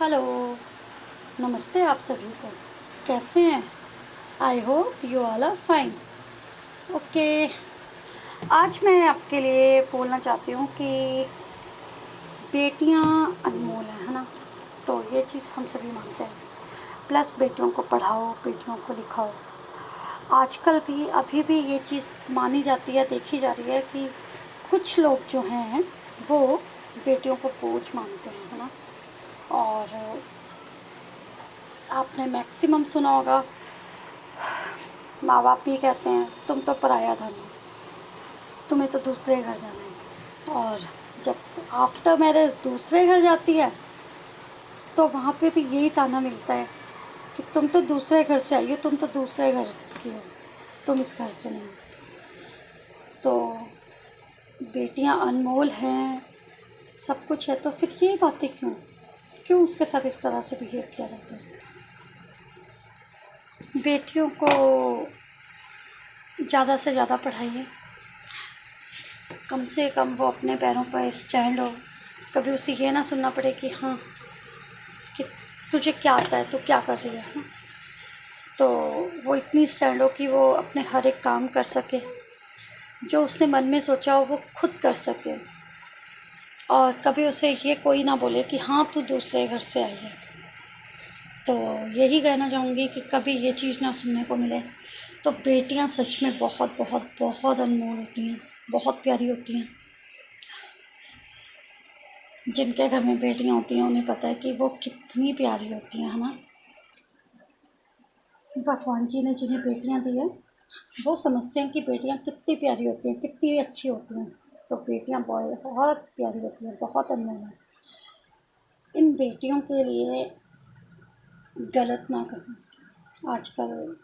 Hello, नमस्ते आप सभी को। कैसे हैं? I hope you all are fine. Okay, आज मैं आपके लिए बोलना चाहती हूँ कि बेटियाँ अनमोल हैं, है ना। तो ये चीज़ हम सभी मानते हैं। प्लस बेटियों को पढ़ाओ, बेटियों को लिखाओ। आजकल भी अभी भी ये चीज़ मानी जाती है, देखी जा रही है कि कुछ लोग जो हैं वो बेटियों को बोझ मानते हैं, है ना। और आपने मैक्सिमम सुना होगा, माँ बाप भी कहते हैं तुम तो पराया धन हो, तुम्हें तो दूसरे घर जाना है। और जब आफ्टर मैरिज दूसरे घर जाती है तो वहाँ पे भी यही ताना मिलता है कि तुम तो दूसरे घर से आई हो, तुम तो दूसरे घर की हो, तुम इस घर से नहीं। तो बेटियाँ अनमोल हैं, सब कुछ है, तो फिर ये बातें क्यों उसके साथ इस तरह से बिहेव किया जाता है। बेटियों को ज़्यादा से ज़्यादा पढ़ाइए, कम से कम वो अपने पैरों पर स्टैंड हो। कभी उसे ये ना सुनना पड़े कि हाँ कि तुझे क्या आता है, तू क्या कर रही है ना। तो वो इतनी स्टैंड हो कि वो अपने हर एक काम कर सके, जो उसने मन में सोचा हो वो खुद कर सके। और कभी उसे ये कोई ना बोले कि हाँ तू दूसरे घर से आई है। तो यही कहना चाहूँगी कि कभी ये चीज़ ना सुनने को मिले। तो बेटियाँ सच में बहुत बहुत बहुत अनमोल होती हैं, बहुत प्यारी होती हैं। जिनके घर में बेटियाँ होती हैं उन्हें पता है कि वो कितनी प्यारी होती हैं, है ना। भगवान जी ने जिन्हें बेटियाँ दी हैं वो समझते हैं कि बेटियाँ कितनी प्यारी होती हैं, कितनी अच्छी होती हैं। तो बेटियाँ बहुत प्यारी होती हैं, बहुत अनमोल हैं। इन बेटियों के लिए गलत ना करें। आजकल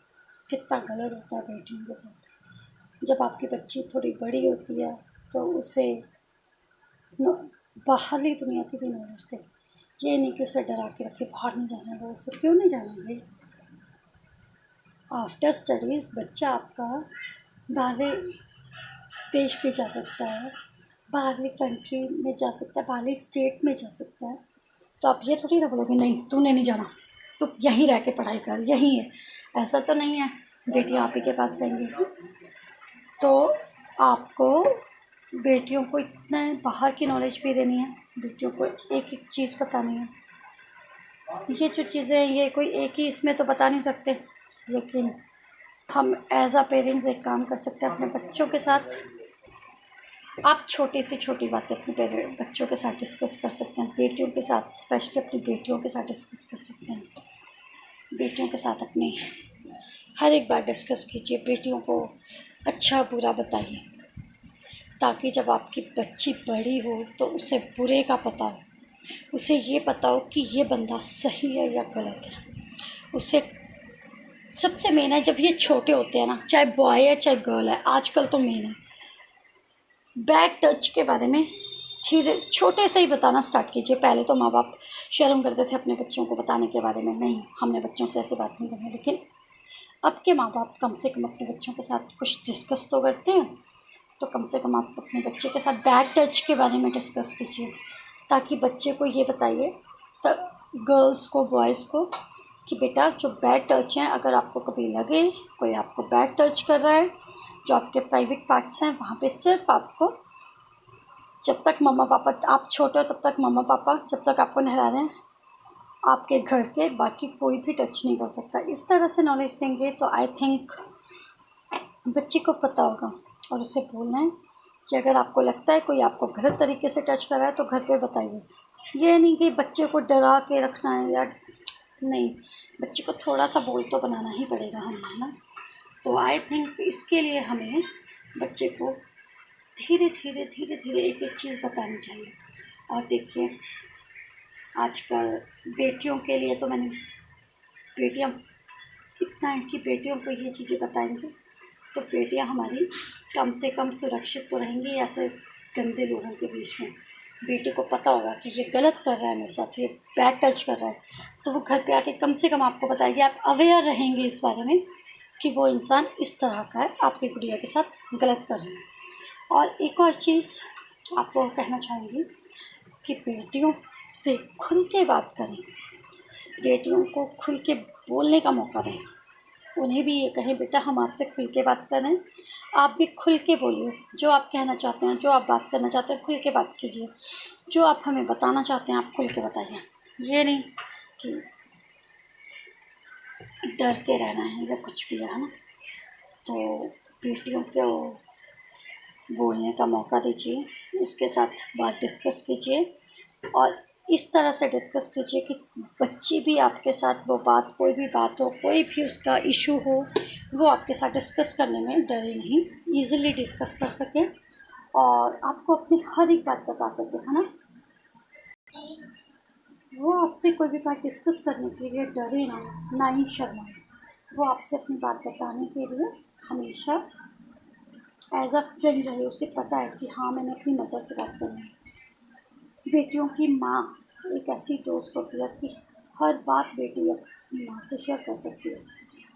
कितना गलत होता है बेटियों के साथ। जब आपकी बच्ची थोड़ी बड़ी होती है तो उसे बाहरली दुनिया की भी नॉलेज दें। ये नहीं कि उसे डरा के रखे, बाहर नहीं जाना है। वो उसे क्यों नहीं जाना भाई। आफ्टर स्टडीज़ बच्चा आपका बाहरी देश भी जा सकता है, बाहरली कंट्री में जा सकता है, बाहरली स्टेट में जा सकता है। तो आप ये थोड़ी ना बोलोगे नहीं तूने नहीं जाना, तो यहीं रह के पढ़ाई कर, यहीं है। ऐसा तो नहीं है, बेटियाँ आप ही के पास रहेंगी। तो आपको बेटियों को इतना बाहर की नॉलेज भी देनी है, बेटियों को एक एक चीज़ बतानी है। ये जो चीज़ें हैं ये कोई एक ही इसमें तो बता नहीं सकते, लेकिन हम एज आ पेरेंट्स एक काम कर सकते हैं अपने बच्चों के साथ। आप छोटी से छोटी बातें अपने बच्चों के साथ डिस्कस कर सकते हैं, बेटियों के साथ, स्पेशली अपनी बेटियों के साथ डिस्कस कर सकते हैं। बेटियों के साथ अपनी हर एक बात डिस्कस कीजिए, बेटियों को अच्छा बुरा बताइए, ताकि जब आपकी बच्ची बड़ी हो तो उसे बुरे का पता हो, उसे ये पता हो कि ये बंदा सही है या गलत है। उसे सबसे मेन है, जब ये छोटे होते हैं ना, चाहे बॉय है चाहे गर्ल है, आजकल तो मेन है बैड टच के बारे में धीरे छोटे से ही बताना स्टार्ट कीजिए। पहले तो माँ बाप शर्म करते थे अपने बच्चों को बताने के बारे में, नहीं हमने बच्चों से ऐसे बात नहीं करनी, लेकिन अब के माँ बाप कम से कम अपने बच्चों के साथ कुछ डिस्कस तो करते हैं। तो कम से कम आप अपने बच्चे के साथ बैड टच के बारे में डिस्कस कीजिए, ताकि बच्चे को ये बताइए, गर्ल्स को बॉयज़ को, कि बेटा जो बैड टच हैं, अगर आपको कभी लगे कोई आपको बैड टच कर रहा है, जो आपके प्राइवेट पार्ट्स हैं वहाँ पे सिर्फ आपको, जब तक मम्मा पापा, आप छोटे हो तब तक मम्मा पापा जब तक आपको नहला रहे हैं, आपके घर के बाकी कोई भी टच नहीं कर सकता। इस तरह से नॉलेज देंगे तो आई थिंक बच्चे को पता होगा। और उसे बोलना है कि अगर आपको लगता है कोई आपको गलत तरीके से टच कर रहा है तो घर पे बताइए। ये नहीं कि बच्चे को डरा के रखना है या नहीं, बच्चे को थोड़ा सा बोल तो बनाना ही पड़ेगा हमें, है ना। तो आई थिंक इसके लिए हमें बच्चे को धीरे धीरे धीरे धीरे एक एक चीज़ बतानी चाहिए। और देखिए आजकल बेटियों के लिए तो मैंने, बेटियां इतना है कि बेटियों को ये चीज़ें बताएंगे तो बेटियां हमारी कम से कम सुरक्षित तो रहेंगी ऐसे गंदे लोगों के बीच में। बेटे को पता होगा कि ये गलत कर रहा है मेरे साथ, ये बैड टच कर रहा है, तो वो घर पे आके कम से कम आपको बताएगी। आप अवेयर रहेंगे इस बारे में कि वो इंसान इस तरह का है, आपकी गुड़िया के साथ गलत कर रहा है। और एक और चीज़ आपको कहना चाहूँगी कि बेटियों से खुल के बात करें, बेटियों को खुल के बोलने का मौका दें। उन्हें भी ये कहें, बेटा हम आपसे खुल के बात कर रहे हैं, आप भी खुल के बोलिए। जो आप कहना चाहते हैं, जो आप बात करना चाहते हैं, खुल के बात कीजिए। जो आप हमें बताना चाहते हैं, आप खुल के बताइए। ये नहीं कि डर के रहना है या कुछ भी है ना। तो बेटियों को बोलने का मौका दीजिए, उसके साथ बात डिस्कस कीजिए और इस तरह से डिस्कस कीजिए कि बच्ची भी आपके साथ वो बात, कोई भी बात हो, कोई भी उसका इशू हो, वो आपके साथ डिस्कस करने में डरे नहीं, ईज़िली डिस्कस कर सके और आपको अपनी हर एक बात बता सके, है ना। वो आपसे कोई भी बात डिस्कस करने के लिए डरे ना ही शर्माए। वो आपसे अपनी बात बताने के लिए हमेशा एज अ फ्रेंड रहे। उसे पता है कि हाँ, मैंने अपनी मदर से बात करनी है। बेटियों की माँ एक ऐसी दोस्त होती है कि हर बात बेटी अपनी माँ से शेयर कर सकती है।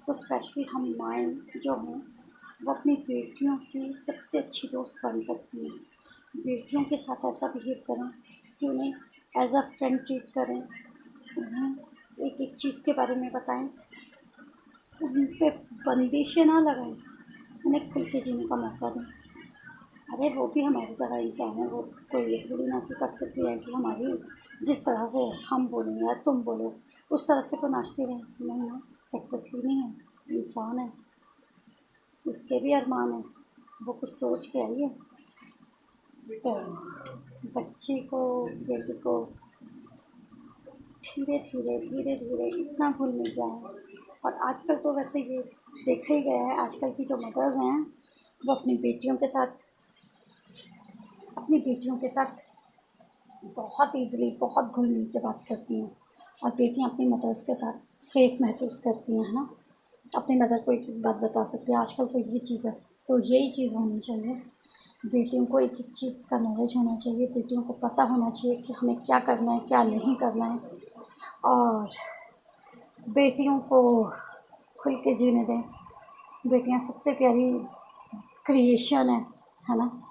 तो स्पेशली हम माएँ जो हैं, वो अपनी बेटियों की सबसे अच्छी दोस्त बन सकती हैं। बेटियों के साथ ऐसा बिहेव करें कि उन्हें एज अ फ्रेंड ट्रीट करें, उन्हें एक एक चीज़ के बारे में बताएं, उन पे बंदिशें ना लगाएं, उन्हें खुल के जीने का मौका दें। अरे वो भी हमारी तरह इंसान है, वो कोई ये थोड़ी ना कि कठपुतली है कि हमारी जिस तरह से हम बोलें या तुम बोलो उस तरह से तो नाचती रहें। नहीं ना, कठपुतली नहीं है, इंसान है, उसके भी अरमान है, वो कुछ सोच के आई है। तो बच्ची को, बेटी को धीरे धीरे धीरे धीरे इतना भूल मिल जाए। और आजकल तो वैसे ये देखा ही गया है, आजकल की जो मदर्स हैं वो अपनी बेटियों के साथ बहुत ईज़िली, बहुत घुल मिल के बात करती हैं और बेटियां अपनी मदर्स के साथ सेफ़ महसूस करती हैं, है ना। अपनी मदर को एक एक बात बता सकती हैं। आजकल तो ये चीज़ है, तो यही चीज़ होनी चाहिए। बेटियों को एक एक चीज़ का नॉलेज होना चाहिए, बेटियों को पता होना चाहिए कि हमें क्या करना है, क्या नहीं करना है। और बेटियों को खुल के जीने दें। बेटियां सबसे प्यारी क्रिएशन है ना।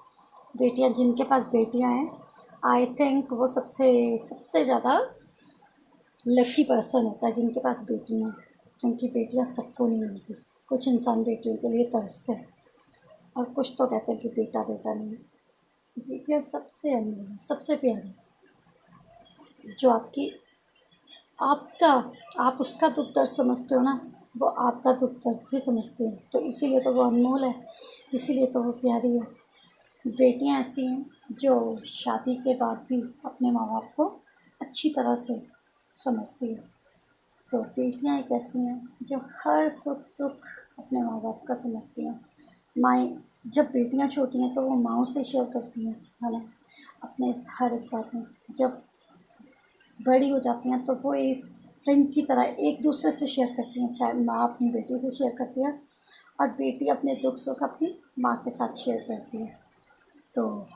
बेटियां, जिनके पास बेटियां हैं, आई थिंक वो सबसे सबसे ज़्यादा लकी पर्सन होता है जिनके पास बेटियां हैं, क्योंकि बेटियां सबको नहीं मिलती। कुछ इंसान बेटियों के लिए तरसते हैं और कुछ तो कहते हैं कि बेटा बेटा नहीं। बेटियां सबसे अनमोल है, सबसे प्यारी, जो आप उसका दुख दर्द समझते हो ना, वो आपका दुख दर्द भी समझती है। तो इसीलिए तो वो अनमोल है, इसीलिए तो वो प्यारी है। बेटियां ऐसी हैं जो शादी के बाद भी अपने माँ बाप को अच्छी तरह से समझती है। तो बेटियां एक ऐसी हैं जो हर सुख दुख अपने माँ बाप का समझती हैं। माएँ, जब बेटियां छोटी हैं तो वो माँओं से शेयर करती हैं, है ना, अपने हर एक बातें। जब बड़ी हो जाती हैं तो वो एक फ्रेंड की तरह एक दूसरे से शेयर करती हैं। चाहे माँ अपनी बेटी से शेयर करती है और बेटी अपने दुख सुख अपनी माँ के साथ शेयर करती है। तो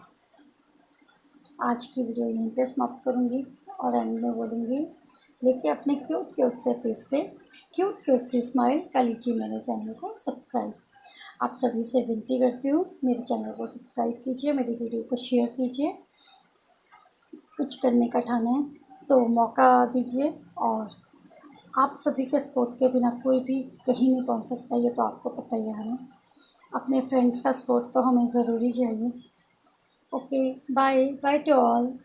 आज की वीडियो यहीं पे समाप्त करूँगी और एंड में बोलूँगी, लेके अपने क्यूट क्यूट से फेस पे क्यूट क्यूट सी स्माइल कर लीजिए मेरे चैनल को सब्सक्राइब। आप सभी से विनती करती हूँ, मेरे चैनल को सब्सक्राइब कीजिए, मेरी वीडियो को शेयर कीजिए। कुछ करने का ठाना है तो मौका दीजिए। और आप सभी के सपोर्ट के बिना कोई भी कहीं नहीं पहुंच सकता, ये तो आपको पता ही है ना। अपने फ्रेंड्स का सपोर्ट तो हमें ज़रूरी चाहिए। Okay, bye bye to all.